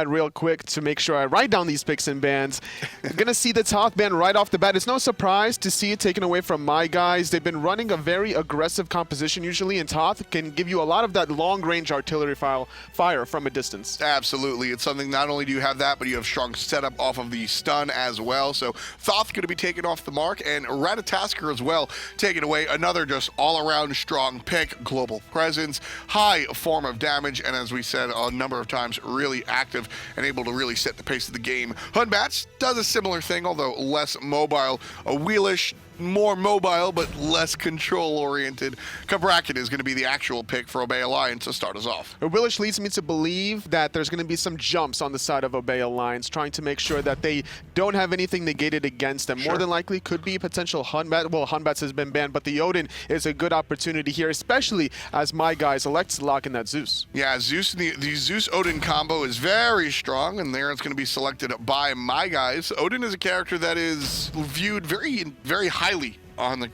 real quick to make sure I write down these picks and bans. I'm going to see the Toth ban right off the bat. It's no surprise to see it taken away from my guys. They've been running a very aggressive composition usually, and Toth can give you a lot of that long-range artillery fire from a distance. Absolutely. It's something, not only do you have that, but you have strong setup off of the stun as well. So Thoth going to be taken off the mark, and Ratatasker as well taken away. Another just all-around strong pick, global presence, high form of damage, and as we said a number of times, really active and able to really set the pace of the game. Hunbats does a similar thing, although less mobile. A wheelish, more mobile, but less control-oriented. Kabrakan is going to be the actual pick for Obey Alliance to start us off. Willish leads me to believe that there's going to be some jumps on the side of Obey Alliance, trying to make sure that they don't have anything negated against them. Sure. More than likely could be potential Hunbat. Well, Hunbats has been banned, but the Odin is a good opportunity here, especially as my guys elect to lock in that Zeus. Yeah, Zeus, the Zeus-Odin combo is very strong, and there it's going to be selected by my guys. Odin is a character that is viewed very highly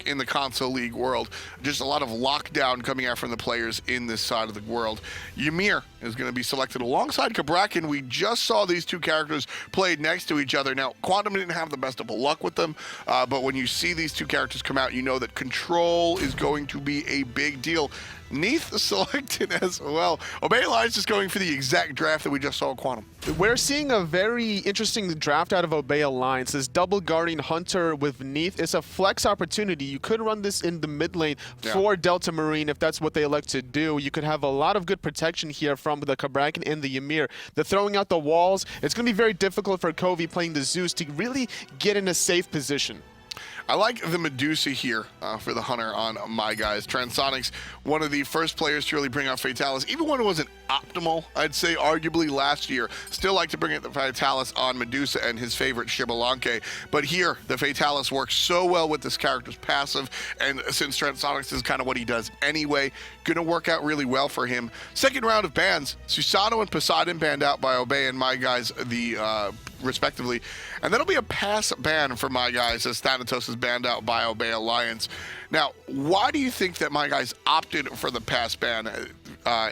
in the console league world. Just a lot of lockdown coming out from the players in this side of the world. Ymir is going to be selected alongside Kabrakan. We just saw these two characters played next to each other. Now, Quantum didn't have the best of luck with them, but when you see these two characters come out, you know that control is going to be a big deal. Neath selected as well. Obey Alliance is going for the exact draft that we just saw in Quantum. We're seeing a very interesting draft out of Obey Alliance. This double guarding Hunter with Neath is a flex opportunity. You could run this in the mid lane for Delta Marine if that's what they elect to do. You could have a lot of good protection here from the Kabrakan and the Ymir. The throwing out the walls, it's going to be very difficult for Covey playing the Zeus to really get in a safe position. I like the Medusa here for the Hunter on my guys. Transonics, one of the first players to really bring out Fatalis, even when it wasn't optimal, I'd say arguably last year. Still like to bring out the Fatalis on Medusa and his favorite Shibalanke. But here, the Fatalis works so well with this character's passive, and since Transonics is kind of what he does anyway, gonna work out really well for him. Second round of bans, Susanoo and Poseidon banned out by Obey and my guys, respectively. And that'll be a pass ban for my guys as Thanatos is banned out by Obey Alliance. Now, why do you think that my guys opted for the pass ban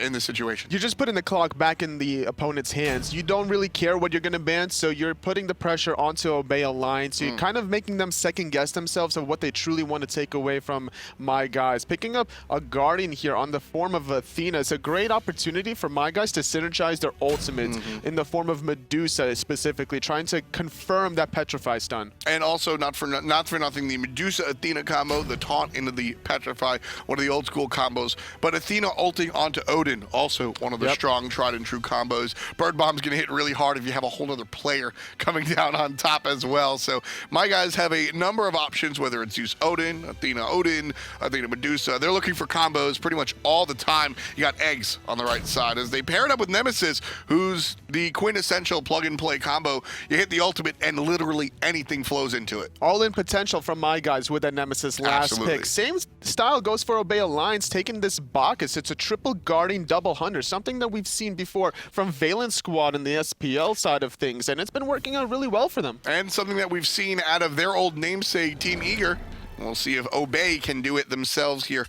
in this situation? You're just putting the clock back in the opponent's hands. You don't really care what you're going to ban, so you're putting the pressure onto Obey Alliance. You're kind of making them second-guess themselves of what they truly want to take away from my guys. Picking up a Guardian here on the form of Athena is a great opportunity for my guys to synergize their ultimates in the form of Medusa specifically, trying to confirm that Petrify stun. And also, not for nothing, the Medusa-Athena combo, the taunt into the Petrify, one of the old-school combos. But Athena ulting onto Odin, also one of the strong, tried-and-true combos. Bird Bomb's going to hit really hard if you have a whole other player coming down on top as well. So my guys have a number of options, whether it's Zeus Odin, Athena Medusa. They're looking for combos pretty much all the time. You got Eggs on the right side as they pair it up with Nemesis, who's the quintessential plug-and-play combo. You hit the ultimate and literally anything flows into it. All-in potential from my guys with that Nemesis last pick. Same style goes for Obey Alliance, taking this Bacchus. It's a triple guarding double hunter, something that we've seen before from Valen Squad in the SPL side of things, and it's been working out really well for them. And something that we've seen out of their old namesake, Team Eager. We'll see if Obey can do it themselves here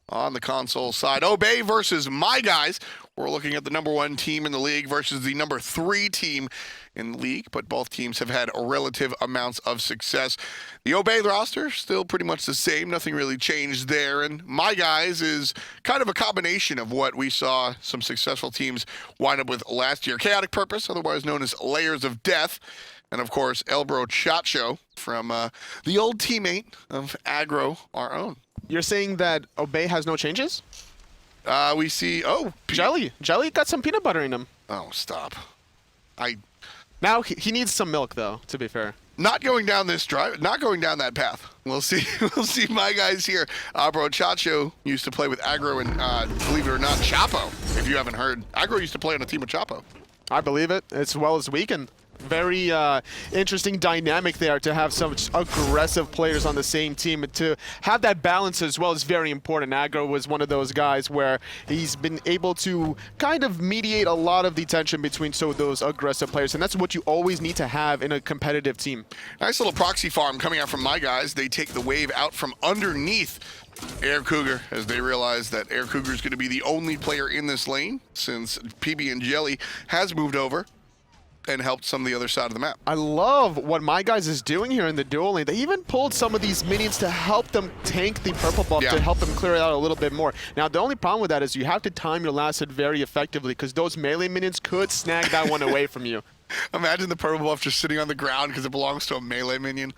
on the console side. Obey versus my guys. We're looking at the #1 team in the league versus the #3 team in the league, but both teams have had relative amounts of success. The Obey roster still pretty much the same, nothing really changed there, and my guys is kind of a combination of what we saw some successful teams wind up with last year. Chaotic Purpose, otherwise known as Layers of Death, and of course Elbro Chacho from the old teammate of Aggro, our own. You're saying that Obey has no changes? We see, Jelly got some peanut butter in him. Oh, stop. Now he needs some milk, though, to be fair. Not going down this drive, not going down that path. We'll see. We'll see my guys here. Bro, Chacho used to play with Aggro and, believe it or not, Chapo. If you haven't heard, Aggro used to play on a team with Chapo. I believe it, as well as Weekend. Very interesting dynamic there to have such aggressive players on the same team. And to have that balance as well is very important. Aggro was one of those guys where he's been able to kind of mediate a lot of the tension between those aggressive players, and that's what you always need to have in a competitive team. Nice little proxy farm coming out from my guys. They take the wave out from underneath Air Cougar as they realize that Air Cougar is going to be the only player in this lane since PB and Jelly has moved over. and helped some of the other side of the map. I love what My Guys is doing here in the duel lane. They even pulled some of these minions to help them tank the purple buff, to help them clear it out a little bit more. Now, the only problem with that is you have to time your last hit very effectively, because those melee minions could snag that one away from you. Imagine the purple buff just sitting on the ground because it belongs to a melee minion.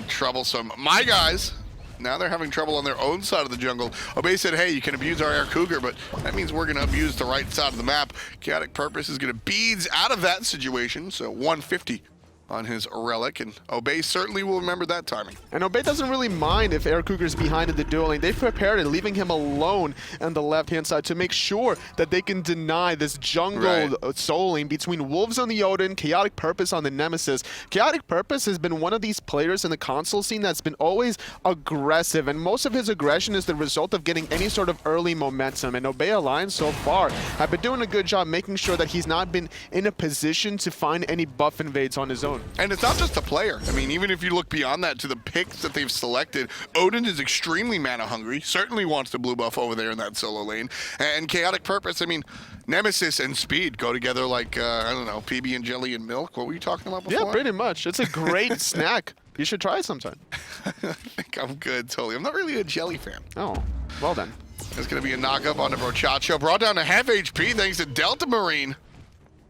Troublesome. My Guys, now they're having trouble on their own side of the jungle. Obey said, hey, you can abuse our Air Cougar, but that means we're going to abuse the right side of the map. Chaotic Purpose is going to beads out of that situation, so 150 on his relic, and Obey certainly will remember that timing. And Obey doesn't really mind if Air Cougar's behind in the duel lane. They've prepared it, leaving him alone on the left-hand side to make sure that they can deny this jungle soul lane between Wolves on the Odin, Chaotic Purpose on the Nemesis. Chaotic Purpose has been one of these players in the console scene that's been always aggressive, and most of his aggression is the result of getting any sort of early momentum. And Obey Alliance so far have been doing a good job making sure that he's not been in a position to find any buff invades on his own. And it's not just the player. I mean, even if you look beyond that to the picks that they've selected, Odin is extremely mana hungry, certainly wants the blue buff over there in that solo lane. And Chaotic Purpose, I mean, Nemesis and Speed go together like, I don't know, PB and jelly and milk. What were you talking about before? Yeah, pretty much. It's a great snack. You should try it sometime. I think I'm good, totally. I'm not really a jelly fan. Oh, well then. There's going to be a knock-up on the Brochacho. Brought down to half HP thanks to Delta Marine.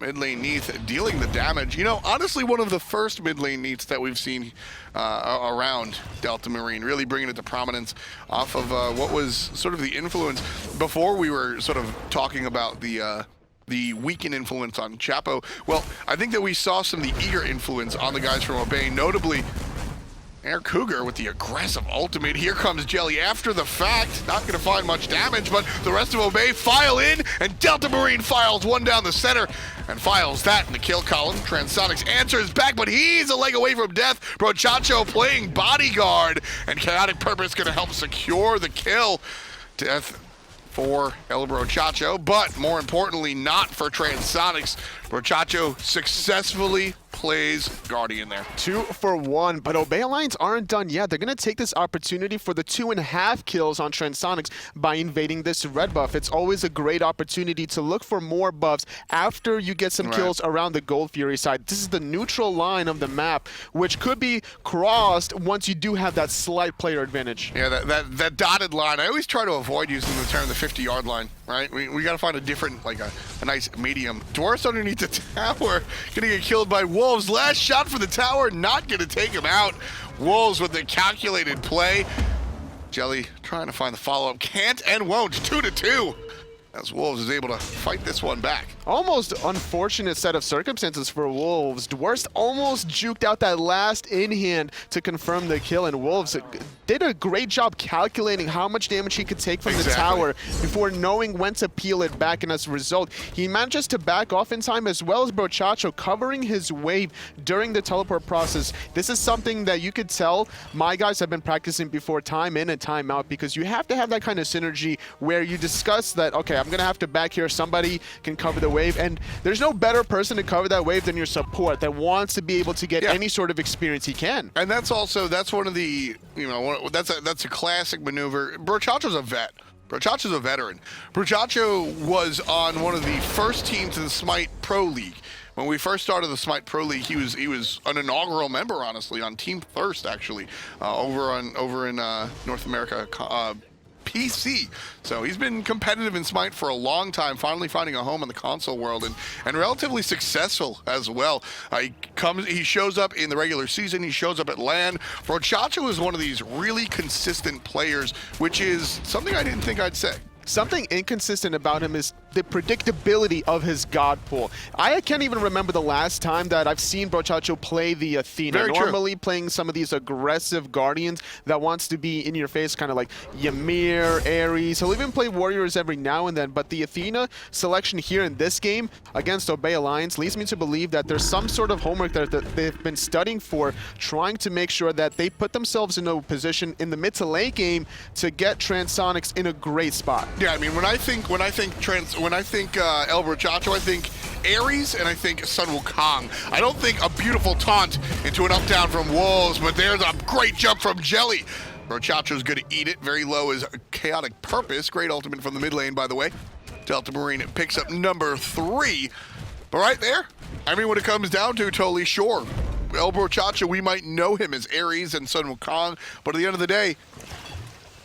Mid lane Neath dealing the damage. You know, honestly, one of the first mid lane Neaths that we've seen around Delta Marine, really bringing it to prominence off of what was sort of the influence before we were sort of talking about the weakened influence on Chapo. Well, I think that we saw some of the eager influence on the guys from Obey, notably Air Cougar with the aggressive ultimate. Here comes Jelly after the fact. Not going to find much damage, but the rest of Obey file in, and Delta Marine files one down the center and files that in the kill column. Transonics answers back, but he's a leg away from death. Brochacho playing bodyguard, and Chaotic Purpose going to help secure the kill. Death for El Brochacho, but more importantly, not for Transonics. Brochacho successfully plays Guardian there. 2 for 1, but Obey Alliance aren't done yet. They're going to take this opportunity for the 2.5 kills on Transonics by invading this red buff. It's always a great opportunity to look for more buffs after you get some kills around the Gold Fury side. This is the neutral line of the map, which could be crossed once you do have that slight player advantage. Yeah, that dotted line, I always try to avoid using the term the 50-yard line, right? We got to find a different, like a nice medium. Dwarfs underneath the tower, gonna get killed by Wolves. Last shot for the tower, not gonna take him out. Wolves with the calculated play. Jelly trying to find the follow-up, can't and won't. 2-2 as Wolves is able to fight this one back. Almost unfortunate set of circumstances for Wolves. Dwarfs almost juked out that last in-hand to confirm the kill, and Wolves did a great job calculating how much damage he could take from the tower before knowing when to peel it back, and as a result, he manages to back off in time, as well as Brochacho covering his wave during the teleport process. This is something that you could tell My Guys have been practicing before, time in and time out, because you have to have that kind of synergy where you discuss that, okay, I'm gonna have to back here, somebody can cover the wave, and there's no better person to cover that wave than your support that wants to be able to get any sort of experience he can. And that's one of the, you know, that's a classic maneuver. Brochacho's a vet. Brochacho's a veteran. Brochacho was on one of the first teams in the SMITE Pro League. When we first started the SMITE Pro League, he was an inaugural member, honestly, on Team Thirst, actually, over in North America. PC. So he's been competitive in SMITE for a long time, finally finding a home in the console world, and relatively successful as well. He shows up in the regular season, he shows up at LAN. Brochacho is one of these really consistent players, which is something I didn't think I'd say. Something inconsistent about him is the predictability of his god pool. I can't even remember the last time that I've seen Brochacho play the Athena. Very Normally playing some of these aggressive Guardians that wants to be in your face, kind of like Ymir, Ares. He'll even play Warriors every now and then, but the Athena selection here in this game against Obey Alliance leads me to believe that there's some sort of homework that they've been studying for, trying to make sure that they put themselves in a position in the mid to late game to get Transonics in a great spot. Yeah, I mean, when I think El Brochacho, I think Ares and I think Sun Wukong. I don't think a beautiful taunt into an up-down from Wolves, but there's a great jump from Jelly. Brochacho's going to eat it. Very low is Chaotic Purpose. Great ultimate from the mid lane, by the way. Delta Marine picks up number 3. But right there, I mean, when it comes down to totally sure, El Brochacho, we might know him as Ares and Sun Wukong, but at the end of the day,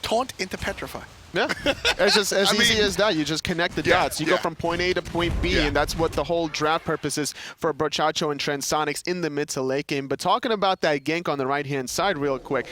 taunt into petrify. Yeah, it's just as easy as that. You just connect the dots. You go from point A to point B, and that's what the whole draft purpose is for Brochacho and Transonics in the mid to late game. But talking about that gank on the right-hand side real quick,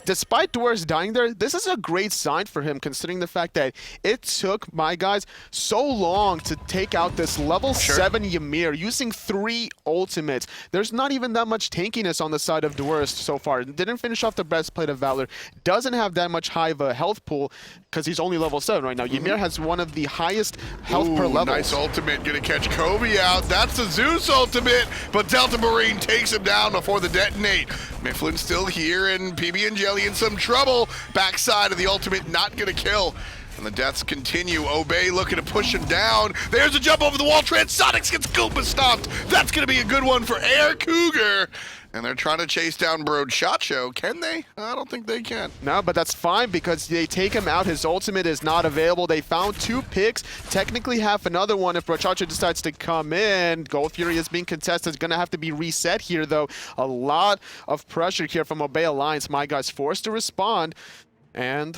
despite Dwarves dying there, this is a great sign for him, considering the fact that it took my guys so long to take out this level 7 Ymir using 3 ultimates. There's not even that much tankiness on the side of Dwarves so far. Didn't finish off the breastplate of Valor. Doesn't have that much high of a health pool because he's only level 7 right now. Ymir has one of the highest health per level. Nice ultimate, gonna catch Kobe out. That's the Zeus ultimate, but Delta Marine takes him down before the detonate. Mifflin's still here, and PB and Jelly in some trouble. Backside of the ultimate, not gonna kill. And the deaths continue. Obey looking to push him down. There's a jump over the wall. Transonics gets Koopa stomped. That's gonna be a good one for Air Cougar. And they're trying to chase down Brochacho. Can they? I don't think they can. No, but that's fine because they take him out. His ultimate is not available. They found 2 picks. Technically have another one if Brochacho decides to come in. Gold Fury is being contested. It's going to have to be reset here, though. A lot of pressure here from Obey Alliance. My guy's forced to respond, and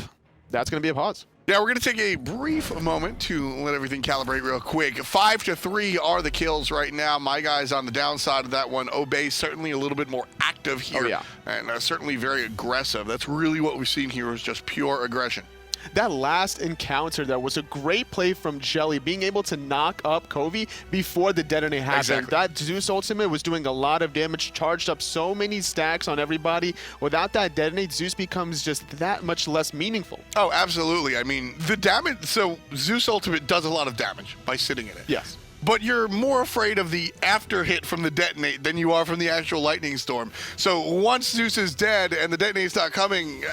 that's going to be a pause. Yeah, we're going to take a brief moment to let everything calibrate real quick. 5-3 are the kills right now. My guy's on the downside of that one. Obey certainly a little bit more active here, and certainly very aggressive. That's really what we've seen here is just pure aggression. That last encounter there was a great play from Jelly, being able to knock up Kobe before the detonate happened. Exactly. That Zeus ultimate was doing a lot of damage, charged up so many stacks on everybody. Without that detonate, Zeus becomes just that much less meaningful. Oh, absolutely. I mean, the damage, so Zeus ultimate does a lot of damage by sitting in it. Yes. But you're more afraid of the after hit from the detonate than you are from the actual lightning storm. So once Zeus is dead and the detonate's not coming,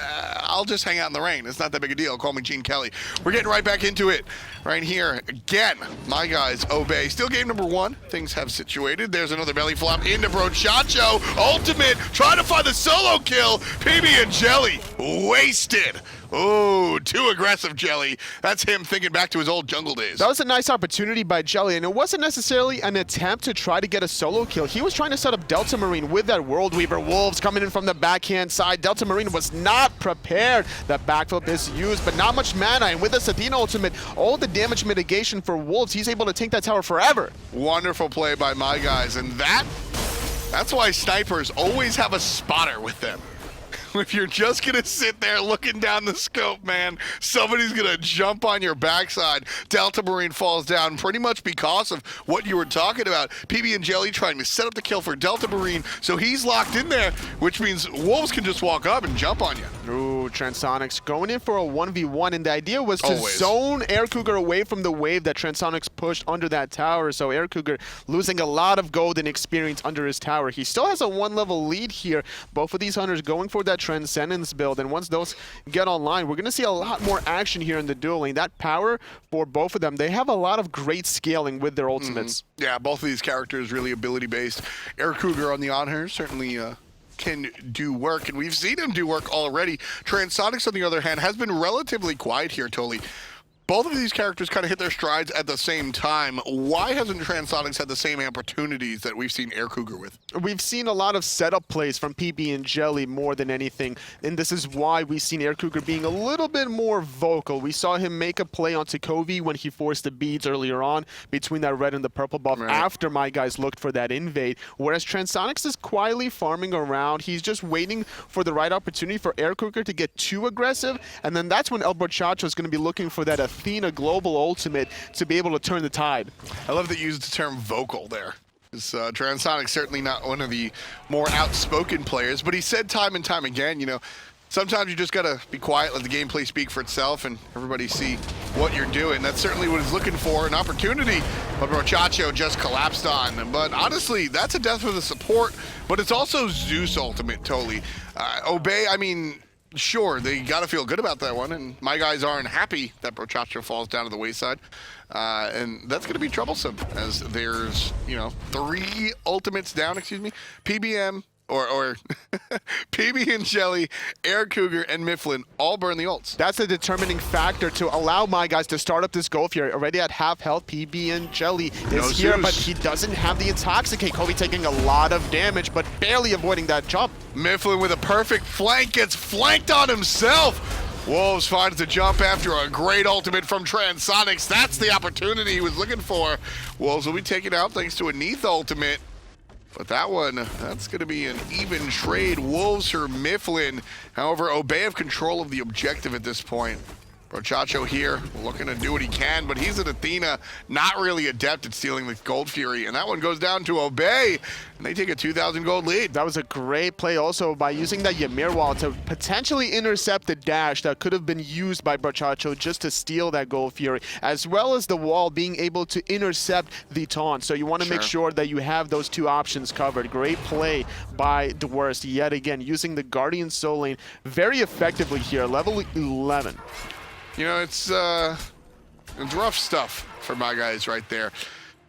I'll just hang out in the rain. It's not that big a deal. Call me Gene Kelly. We're getting right back into it right here. Again, my guys, Obey. Still game number 1. Things have situated. There's another belly flop into Brochacho. Ultimate, trying to find the solo kill. PB and Jelly, wasted. Oh, too aggressive, Jelly. That's him thinking back to his old jungle days. That was a nice opportunity by Jelly, and it wasn't necessarily an attempt to try to get a solo kill. He was trying to set up Delta Marine with that World Weaver. Wolves coming in from the backhand side. Delta Marine was not prepared. The backflip is used, but not much mana, and with the Sadina ultimate, all the damage mitigation for Wolves, he's able to take that tower forever. Wonderful play by my guys, and that's why snipers always have a spotter with them. If you're just gonna sit there looking down the scope, man, somebody's gonna jump on your backside. Delta Marine falls down pretty much because of what you were talking about. PB and Jelly trying to set up the kill for Delta Marine, so he's locked in there, which means Wolves can just walk up and jump on you. Ooh, Transonics going in for a 1v1, and the idea was to zone Air Cougar away from the wave that Transonics pushed under that tower, so Air Cougar losing a lot of gold and experience under his tower. He still has a 1-level lead here. Both of these hunters going for that Transcendence build, and once those get online, we're going to see a lot more action here in the dueling. That power for both of them, they have a lot of great scaling with their ultimates. Yeah, both of these characters really ability-based. Air Cougar on the honor certainly can do work, and we've seen him do work already. Transonics, on the other hand, has been relatively quiet here, Toli. Both of these characters kind of hit their strides at the same time. Why hasn't Transonics had the same opportunities that we've seen Air Cougar with? We've seen a lot of setup plays from PB and Jelly more than anything, and this is why we've seen Air Cougar being a little bit more vocal. We saw him make a play onto Kobe when he forced the beads earlier on between that red and the purple buff after my guys looked for that invade, whereas Transonics is quietly farming around. He's just waiting for the right opportunity for Air Cougar to get too aggressive, and then that's when El Brochacho is going to be looking for that Athena global ultimate to be able to turn the tide. I love that you used the term vocal there. Transonics certainly not one of the more outspoken players, but he said time and time again, you know, sometimes you just gotta be quiet, let the gameplay speak for itself, and everybody see what you're doing. That's certainly what he's looking for, an opportunity, but Brochacho just collapsed on. But honestly, that's a death for the support, but it's also Zeus ultimate, totally. Obey, I mean, sure, they got to feel good about that one, and my guys aren't happy that Brochacho falls down to the wayside. And that's going to be troublesome, as there's, you know, 3 ultimates down, PBM, or PB and Jelly, Air Cougar, and Mifflin all burn the ults. That's a determining factor to allow my guys to start up this Gulf here. Already at half health, PB and Jelly is here, but he doesn't have the Intoxicate. Kobe taking a lot of damage, but barely avoiding that jump. Mifflin with a perfect flank gets flanked on himself. Wolves finds the jump after a great ultimate from Transonics. That's the opportunity he was looking for. Wolves will be taken out thanks to a Neath ultimate. But that one, that's going to be an even trade. Wolves or Mifflin. However, Obey have control of the objective at this point. Brochacho here, looking to do what he can, but he's an Athena, not really adept at stealing the Gold Fury, and that one goes down to Obey, and they take a 2,000 gold lead. That was a great play also by using that Ymir wall to potentially intercept the dash that could have been used by Brochacho just to steal that Gold Fury, as well as the wall being able to intercept the taunt. So you want to make sure that you have those two options covered. Great play by Dworst yet again, using the Guardian Soul Lane very effectively here, level 11. You know, it's rough stuff for my guys right there.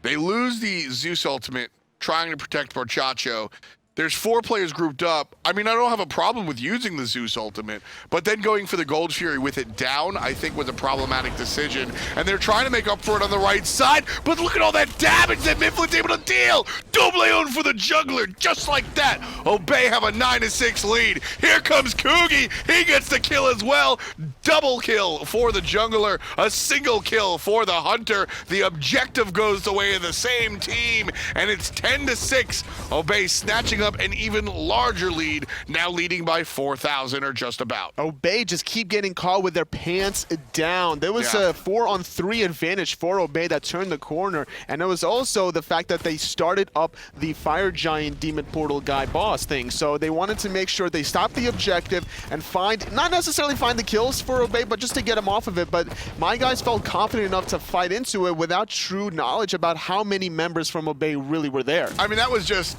They lose the Zeus ultimate trying to protect Brochacho. There's 4 players grouped up. I mean, I don't have a problem with using the Zeus ultimate, but then going for the Gold Fury with it down, I think was a problematic decision. And they're trying to make up for it on the right side, but look at all that damage that Mifflin's able to deal! Dobleon for the jungler, just like that. Obey have a 9-6 lead. Here comes Kugi, he gets the kill as well. Double kill for the jungler, a single kill for the hunter. The objective goes the way of the same team, and it's 10-6. Obey snatching up an even larger lead, now leading by 4,000 or just about. Obey just keep getting caught with their pants down. There was a 4-on-3 advantage for Obey that turned the corner, and it was also the fact that they started up the Fire Giant Demon Portal guy boss thing. So they wanted to make sure they stopped the objective and not necessarily find the kills for Obey, but just to get him off of it. But my guys felt confident enough to fight into it without true knowledge about how many members from Obey really were there. I mean, that was just...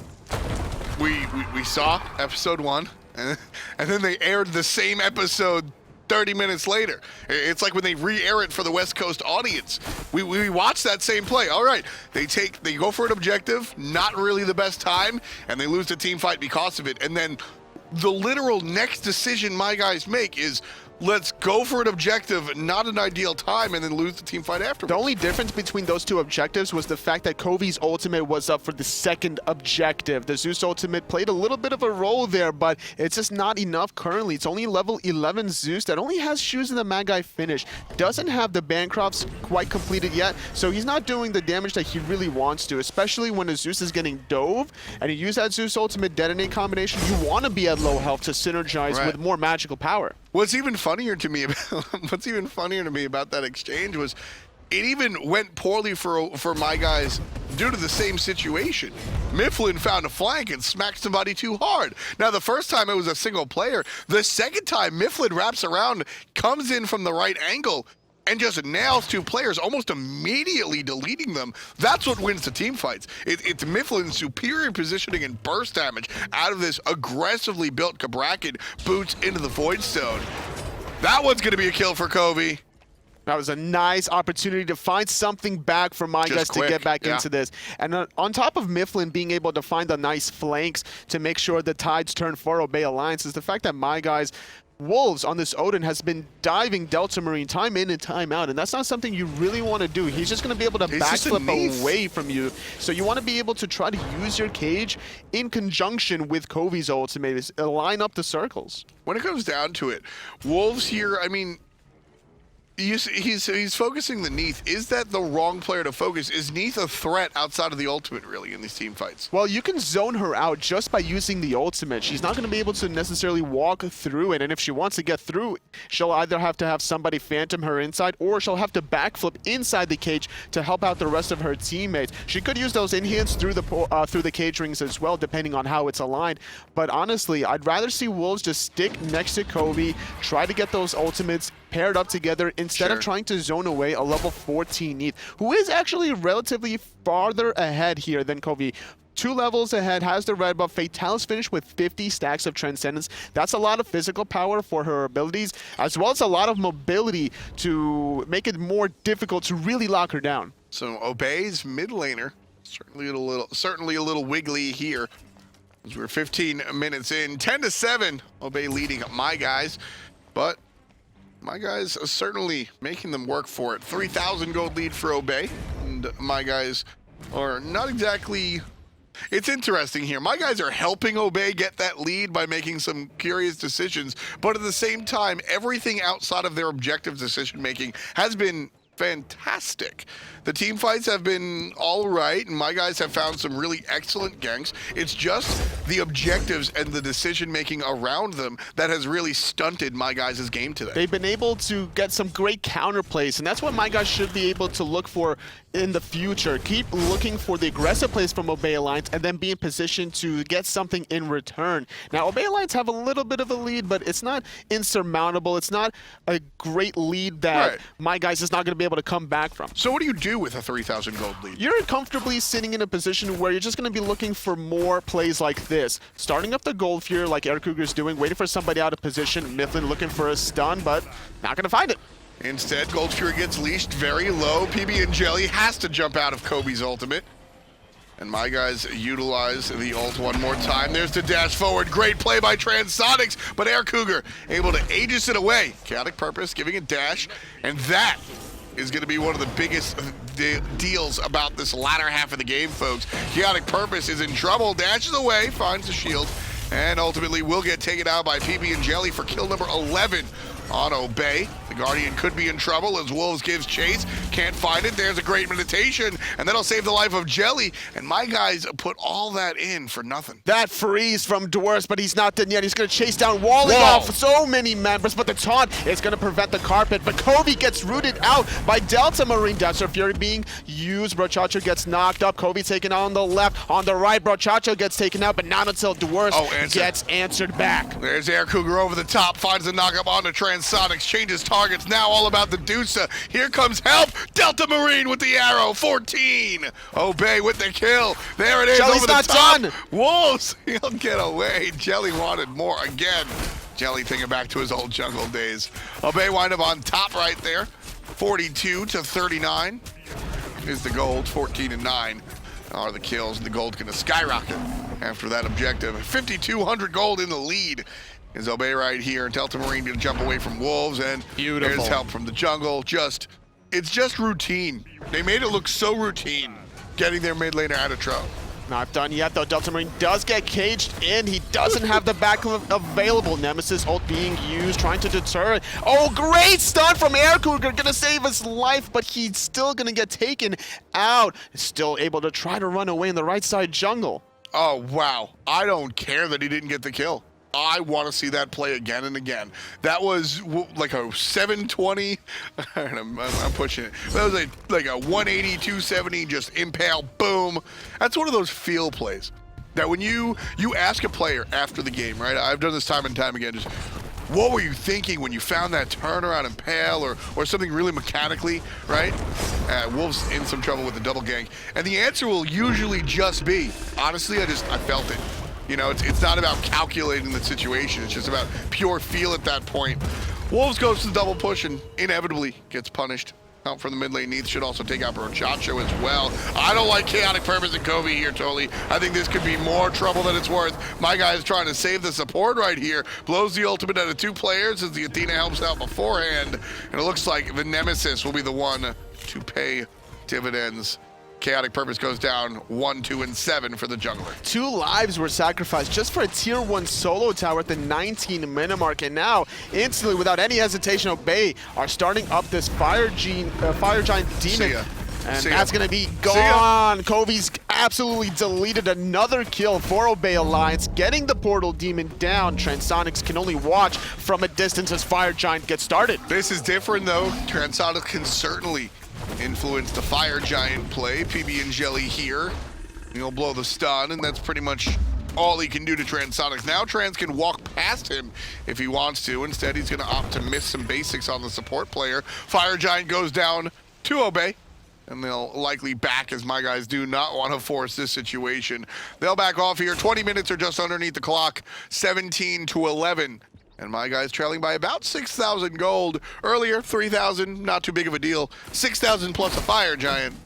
We saw episode 1, and then they aired the same episode 30 minutes later. It's like when they re-air it for the West Coast audience. We watched that same play. All right, they go for an objective, not really the best time, and they lose the team fight because of it. And then the literal next decision my guys make is, let's go for an objective, not an ideal time, and then lose the team fight afterwards. The only difference between those two objectives was the fact that Kovi's ultimate was up for the second objective. The Zeus ultimate played a little bit of a role there, but it's just not enough currently. It's only level 11 Zeus that only has shoes in the Magi finish. Doesn't have the Bancrofts quite completed yet, so he's not doing the damage that he really wants to, especially when a Zeus is getting dove, and you use that Zeus ultimate detonate combination. You want to be at low health to synergize with more magical power. What's even funnier to me about that exchange was it even went poorly for my guys due to the same situation. Mifflin found a flank and smacked somebody too hard. Now, the first time it was a single player. The second time, Mifflin wraps around, comes in from the right angle, and just nails 2 players, almost immediately deleting them. That's what wins the team fights. It's Mifflin's superior positioning and burst damage out of this aggressively built Cabrakan boots into the Void Stone. That one's gonna be a kill for Kobe. That was a nice opportunity to find something back for my guys to get back into this. And on top of Mifflin being able to find the nice flanks to make sure the tides turn for Obey Alliance is the fact that my guys, Wolves on this Odin, has been diving Delta Marine time in and time out, and that's not something you really want to do. He's just going to be able to backflip away from you. So you want to be able to try to use your cage in conjunction with Kovi's ultimate, line up the circles. When it comes down to it, Wolves here, I mean, he's focusing the Neath. Is that the wrong player to focus? Is Neath a threat outside of the ultimate, really, in these team fights? Well, you can zone her out just by using the ultimate. She's not going to be able to necessarily walk through it, and if she wants to get through, she'll either have to have somebody phantom her inside, or she'll have to backflip inside the cage to help out the rest of her teammates. She could use those in-hands through the cage rings as well, depending on how it's aligned. But honestly, I'd rather see Wolves just stick next to Kobe, try to get those ultimates paired up together instead of trying to zone away a level 14 Neath, who is actually relatively farther ahead here than Kobe. 2 levels ahead, has the red buff. Fatalis finished with 50 stacks of Transcendence. That's a lot of physical power for her abilities, as well as a lot of mobility to make it more difficult to really lock her down. So Obey's mid laner, certainly a little wiggly here. As we're 15 minutes in, 10-7, Obey leading my guys, but my guys are certainly making them work for it. 3,000 gold lead for Obey, and my guys are not exactly... It's interesting here. My guys are helping Obey get that lead by making some curious decisions, but at the same time, everything outside of their objective decision-making has been fantastic. The team fights have been all right, and my guys have found some really excellent ganks. It's just the objectives and the decision-making around them that has really stunted my guys' game today. They've been able to get some great counter plays, and that's what my guys should be able to look for in the future. Keep looking for the aggressive plays from Obey Alliance and then be in position to get something in return. Now, Obey Alliance have a little bit of a lead, but it's not insurmountable. It's not a great lead that my guys is not going to be able to come back from. So what do you do with a 3,000 gold lead? You're comfortably sitting in a position where you're just going to be looking for more plays like this. Starting up the gold fear like Eric Kruger's doing, waiting for somebody out of position. Mifflin looking for a stun, but not going to find it. Instead, Gold Fury gets leashed very low. PB and Jelly has to jump out of Kobe's ultimate. And my guys utilize the ult one more time. There's the dash forward. Great play by Transonics, but Air Cougar able to aegis it away. Chaotic Purpose giving a dash, and that is going to be one of the biggest deals about this latter half of the game, folks. Chaotic Purpose is in trouble, dashes away, finds the shield, and ultimately will get taken out by PB and Jelly for kill number 11 on Obey. The Guardian could be in trouble as Wolves gives chase. Can't find it. There's a great meditation, and that'll save the life of Jelly. And my guys put all that in for nothing. That freeze from Dwarfs, but he's not done yet. He's going to chase down Walling off so many members, but the taunt is going to prevent the carpet. But Kobe gets rooted out by Delta Marine. Desert Fury being used. Brochacho gets knocked up. Kobe taken on the left. On the right, Brochacho gets taken out, but not until Dwarfs gets answered back. There's Air Cougar over the top, finds the knock-up on the Transonics, changes targets, now all about the Deusa. Here comes help, Delta Marine with the arrow, 14. Obey with the kill. There it is, Jelly's over the not top. done. Wolves, he'll get away. Jelly wanted more again. Jelly thinking back to his old jungle days. Obey wind up on top right there, 42-39 is the gold, 14-9 are the kills, and the gold gonna skyrocket after that objective. 5,200 gold in the lead is Obey right here. Delta Marine gonna jump away from Wolves, and there's help from the jungle. It's just routine. They made it look so routine, getting their mid laner out of trouble. Not done yet, though. Delta Marine does get caged in. He doesn't have the backup available. Nemesis ult being used, trying to deter it. Oh, great stun from Air Cougar. Gonna save his life, but he's still gonna get taken out. Still able to try to run away in the right side jungle. Oh, wow. I don't care that he didn't get the kill. I want to see that play again and again. That was like a 720. I'm pushing it. That was like a 180, 270, just impale, boom. That's one of those feel plays that when you ask a player after the game, right? I've done this time and time again. Just what were you thinking when you found that turnaround impale or something really mechanically, right? Wolves in some trouble with the double gank, and the answer will usually just be, honestly, I felt it. You know, it's not about calculating the situation. It's just about pure feel at that point. Wolves goes to the double push and inevitably gets punished. Out for the mid lane needs should also take out Brochacho as well. I don't like Chaotic Purpose and Kobe here, totally. I think this could be more trouble than it's worth. My guy is trying to save the support right here. Blows the ultimate out of 2 players as the Athena helps out beforehand. And it looks like the Nemesis will be the one to pay dividends. Chaotic Purpose goes down 1, 2, and 7 for the jungler. 2 lives were sacrificed just for a tier 1 solo tower at the 19-minute mark, and now instantly, without any hesitation, Obey are starting up this Fire Giant Demon. And that's going to be gone. Kobe's absolutely deleted another kill for Obey Alliance, getting the Portal Demon down. Transonics can only watch from a distance as Fire Giant gets started. This is different, though. Transonics can certainly influence the Fire Giant play. PB and Jelly here. He'll blow the stun, and that's pretty much all he can do to Transonics. Now Trans can walk past him if he wants to. Instead, he's going to opt to miss some basics on the support player. Fire Giant goes down to Obey, and they'll likely back, as my guys do not want to force this situation. They'll back off here. 20 minutes are just underneath the clock. 17-11. And my guys trailing by about 6,000 gold. Earlier, 3,000, not too big of a deal. 6,000 plus a Fire Giant.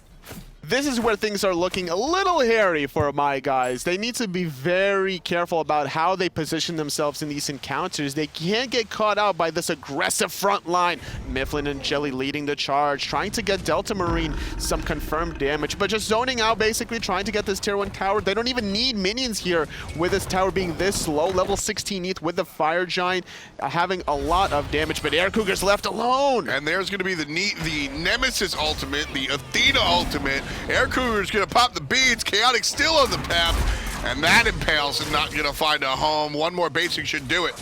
this is where things are looking a little hairy for my guys. They need to be very careful about how they position themselves in these encounters. They can't get caught out by this aggressive front line. Mifflin and Jelly leading the charge, trying to get Delta Marine some confirmed damage, but just zoning out, basically trying to get this tier 1 tower. They don't even need minions here with this tower being this low. Level 16 ETH with the Fire Giant having a lot of damage, but Air Cougar's left alone. And there's going to be the Nemesis ultimate, the Athena ultimate. Air Cougar's going to pop the beads. Chaotic still on the path, and that Impales is not going to find a home. One more basic should do it.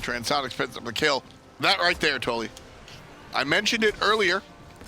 Transonics picks up the kill. That right there, Tolly. I mentioned it earlier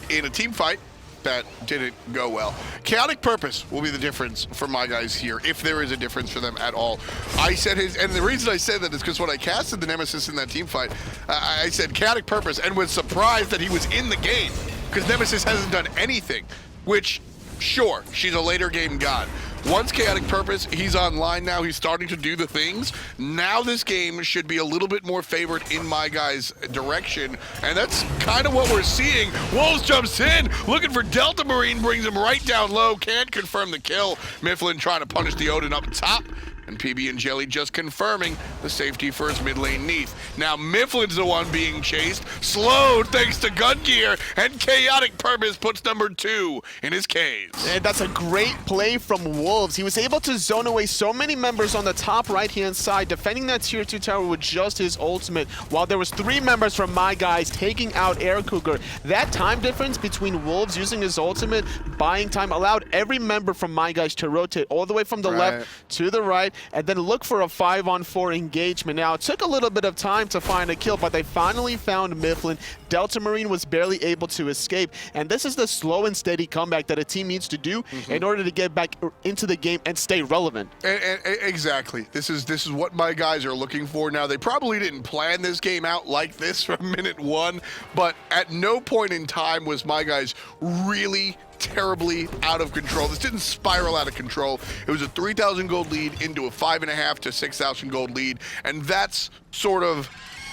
in a team fight that didn't go well. Chaotic Purpose will be the difference for my guys here, if there is a difference for them at all. I said and the reason I said that is because when I casted the Nemesis in that team fight, I said Chaotic Purpose and was surprised that he was in the game, because Nemesis hasn't done anything, which, sure, she's a later game god. Once Chaotic Purpose, he's online now, he's starting to do the things. Now this game should be a little bit more favored in my guys' direction, and that's kind of what we're seeing. Wolves jumps in, looking for Delta Marine, brings him right down low, can't confirm the kill. Mifflin trying to punish the Odin up top, and PB and Jelly just confirming the safety for his mid lane Neath. Now Mifflin's the one being chased, slowed thanks to gun gear, and Chaotic Purpose puts number 2 in his Ks. And that's a great play from Wolves. He was able to zone away so many members on the top right-hand side, defending that tier 2 tower with just his ultimate, while there was 3 members from my guys taking out Air Cougar. That time difference between Wolves using his ultimate, buying time, allowed every member from my guys to rotate all the way from the left to the right, and then look for a 5-on-4 engagement. Now, it took a little bit of time to find a kill, but they finally found Mifflin. Delta Marine was barely able to escape, and this is the slow and steady comeback that a team needs to do in order to get back into the game and stay relevant. Exactly. This is what my guys are looking for now. They probably didn't plan this game out like this from minute 1, but at no point in time was my guys really terribly out of control. This didn't spiral out of control. It was a 3,000 gold lead into a 5.5 to 6,000 gold lead, and that's sort of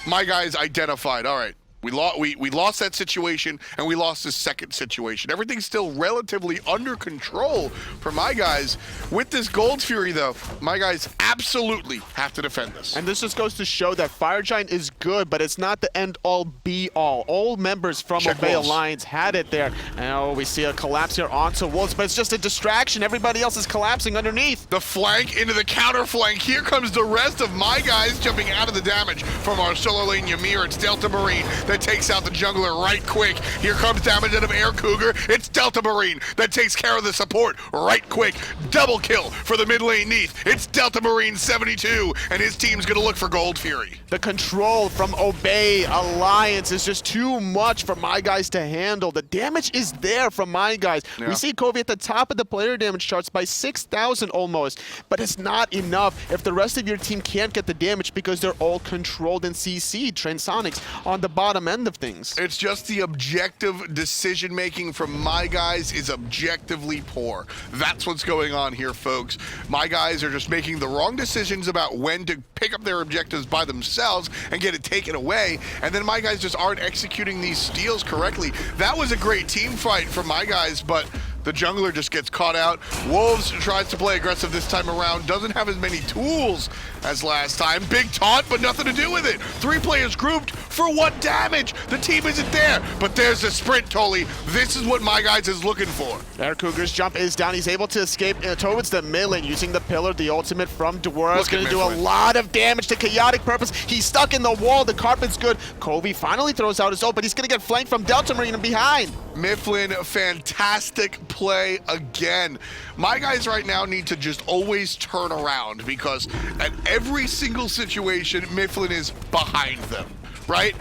my guys identified. All right, we lost that situation, and we lost this second situation. Everything's still relatively under control for my guys. With this Gold Fury, though, my guys absolutely have to defend this. And this just goes to show that Fire Giant is good, but it's not the end-all, be-all. All members from Obey Alliance had it there. Now we see a collapse here onto Wolves, but it's just a distraction. Everybody else is collapsing underneath. The flank into the counter flank. Here comes the rest of my guys jumping out of the damage from our solo lane Ymir. It's Delta Marine that takes out the jungler right quick. Here comes damage out of Air Cougar. It's Delta Marine that takes care of the support right quick. Double kill for the mid lane Neath. It's Delta Marine 72, and his team's gonna look for Gold Fury. The control from Obey Alliance is just too much for my guys to handle. The damage is there from my guys. Yeah. We see Covey at the top of the player damage charts by 6,000 almost, but it's not enough if the rest of your team can't get the damage because they're all controlled and CC'd. Transonics on the bottom end of things. It's just the objective decision making from my guys is objectively poor. That's what's going on here, folks. My guys are just making the wrong decisions about when to pick up their objectives by themselves and get it taken away, and then my guys just aren't executing these steals correctly. That was a great team fight from my guys, but the jungler just gets caught out. Wolves tries to play aggressive this time around, doesn't have as many tools as last time. Big taunt, but nothing to do with it. 3 players grouped for what damage? The team isn't there, but there's the sprint, Tolly. This is what my guys is looking for. Air Cougar's jump is down. He's able to escape towards the mid lane using the pillar, the ultimate from Dwar. It's going to do a lot of damage to Chaotic Purpose. He's stuck in the wall. The carpet's good. Covey finally throws out his ult, but he's going to get flanked from Delta Marine and behind. Mifflin, fantastic play again. My guys right now need to just always turn around, because at every single situation, Mifflin is behind them, right?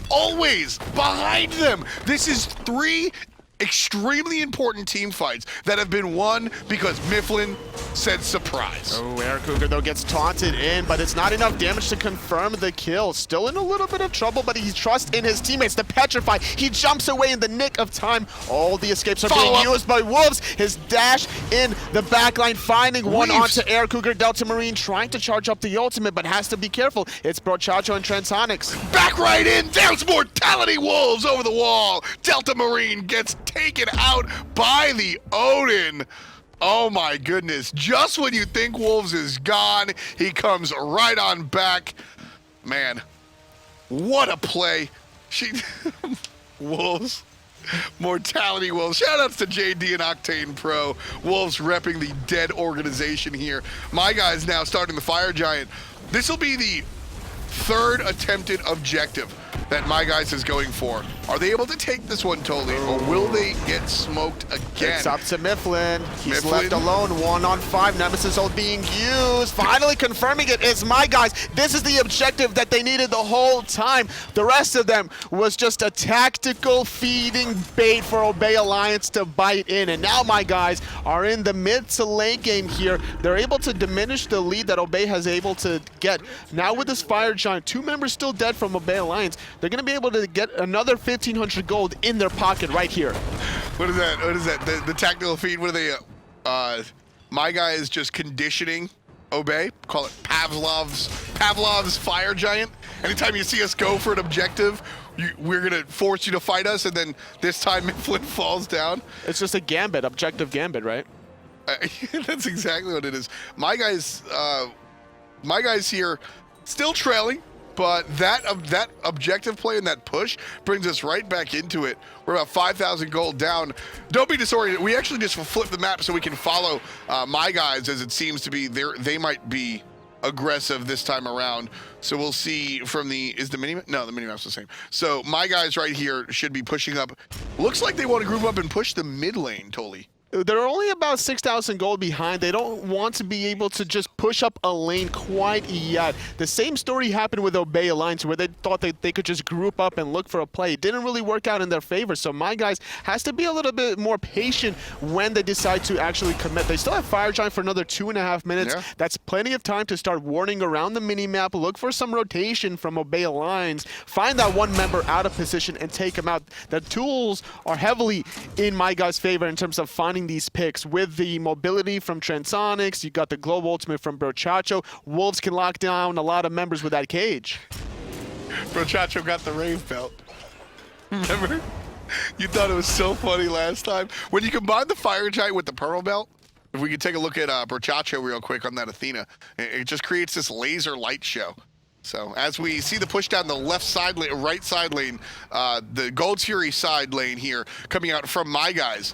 Always behind them. This is 3 extremely important team fights that have been won because Mifflin said surprise. Oh, Air Cougar, though, gets taunted in, but it's not enough damage to confirm the kill. Still in a little bit of trouble, but he trusts in his teammates to petrify. He jumps away in the nick of time. All the escapes are being used by Wolves. His dash in the backline, finding one onto Air Cougar. Delta Marine trying to charge up the ultimate, but has to be careful. It's Brochacho and Transonics. Back right in. There's Mortality Wolves over the wall. Delta Marine gets taken out by the Odin. Oh my goodness. Just when you think Wolves is gone, he comes right on back. Man, what a play. Wolves. Mortality Wolves. Shoutouts to JD and Octane Pro. Wolves repping the dead organization here. My guys now starting the Fire Giant. This will be the third attempted objective that My Guys is going for. Are they able to take this one totally, or will they get smoked again? It's up to Mifflin. He's Mifflin. left alone, 1-on-5. Nemesis ult being used. Finally confirming it is My Guys. This is the objective that they needed the whole time. The rest of them was just a tactical feeding bait for Obey Alliance to bite in. And now My Guys are in the mid to late game here. They're able to diminish the lead that Obey has able to get. Now with this Fire Giant, 2 members still dead from Obey Alliance, they're going to be able to get another 1,500 gold in their pocket right here. What is that? What is that? The tactical feed, what are they? My Guy is just conditioning Obey. Call it Pavlov's Fire Giant. Anytime you see us go for an objective, we're going to force you to fight us, and then this time Mifflin falls down. It's just a gambit, objective gambit, right? That's exactly what it is. My Guys here still trailing. But that objective play and that push brings us right back into it. We're about 5,000 gold down. Don't be disoriented. We actually just flip the map so we can follow My Guys, as it seems to be they might be aggressive this time around. So we'll see from is the minimap? No, the minimap's the same. So My Guys right here should be pushing up. Looks like they want to group up and push the mid lane, Toli. They're only about 6,000 gold behind. They don't want to be able to just push up a lane quite yet. The same story happened with Obey Alliance, where they thought that they could just group up and look for a play. It didn't really work out in their favor, so My Guys has to be a little bit more patient when they decide to actually commit. They still have Fire Giant for another 2.5 minutes. Yeah. That's plenty of time to start warning around the minimap, look for some rotation from Obey Alliance, find that one member out of position and take him out. The tools are heavily in My Guys' favor in terms of finding these picks. With the mobility from Transonics, you got the global ultimate from Brochacho. Wolves can lock down a lot of members with that cage. Brochacho got the rave belt. Remember? You thought it was so funny last time. When you combine the Fire Giant with the Pearl belt, if we could take a look at Brochacho real quick on that Athena, it just creates this laser light show. So as we see the push down the left side lane, right side lane, the Gold Fury side lane here coming out from My Guys.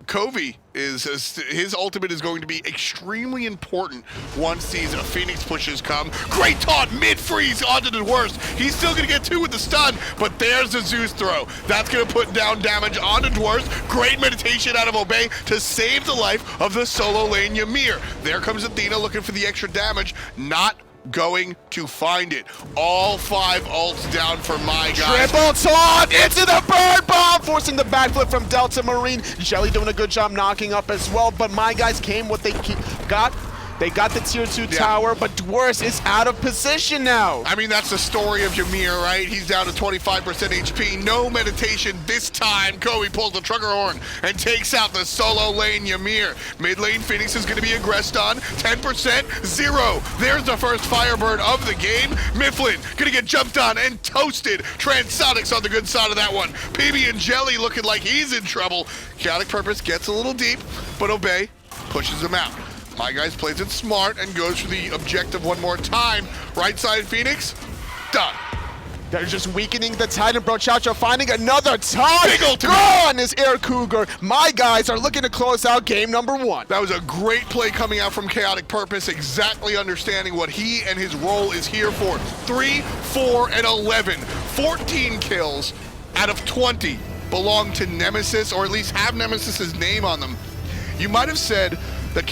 Covey his ultimate is going to be extremely important once these Phoenix pushes come. Great taunt, mid-freeze onto the worst. He's still going to get 2 with the stun, but there's the Zeus throw. That's going to put down damage on the dwarves. Great meditation out of Obey to save the life of the solo lane Ymir. There comes Athena looking for the extra damage. Not going to find it. All 5 ults down for My Guys. Triple taunt into the bird bomb, forcing the backflip from Delta Marine. Jelly doing a good job knocking up as well, but My Guys came what they got. They got the tier 2 tower, but Dwars is out of position now. I mean, that's the story of Ymir, right? He's down to 25% HP. No meditation this time. Kobe pulls the trigger horn and takes out the solo lane Ymir. Mid lane Phoenix is going to be aggressed on. 10%, 0. There's the first Firebird of the game. Mifflin going to get jumped on and toasted. Transonics on the good side of that one. PB and Jelly looking like he's in trouble. Chaotic Purpose gets a little deep, but Obey pushes him out. My Guys plays it smart and goes for the objective one more time. Right side Phoenix, done. They're just weakening the Titan. Brochacho finding another time. Big ultimate. Gone is Air Cougar. My Guys are looking to close out game number 1. That was a great play coming out from Chaotic Purpose, exactly understanding what he and his role is here for. 3, 4, and 11. 14 kills out of 20 belong to Nemesis, or at least have Nemesis's name on them. You might have said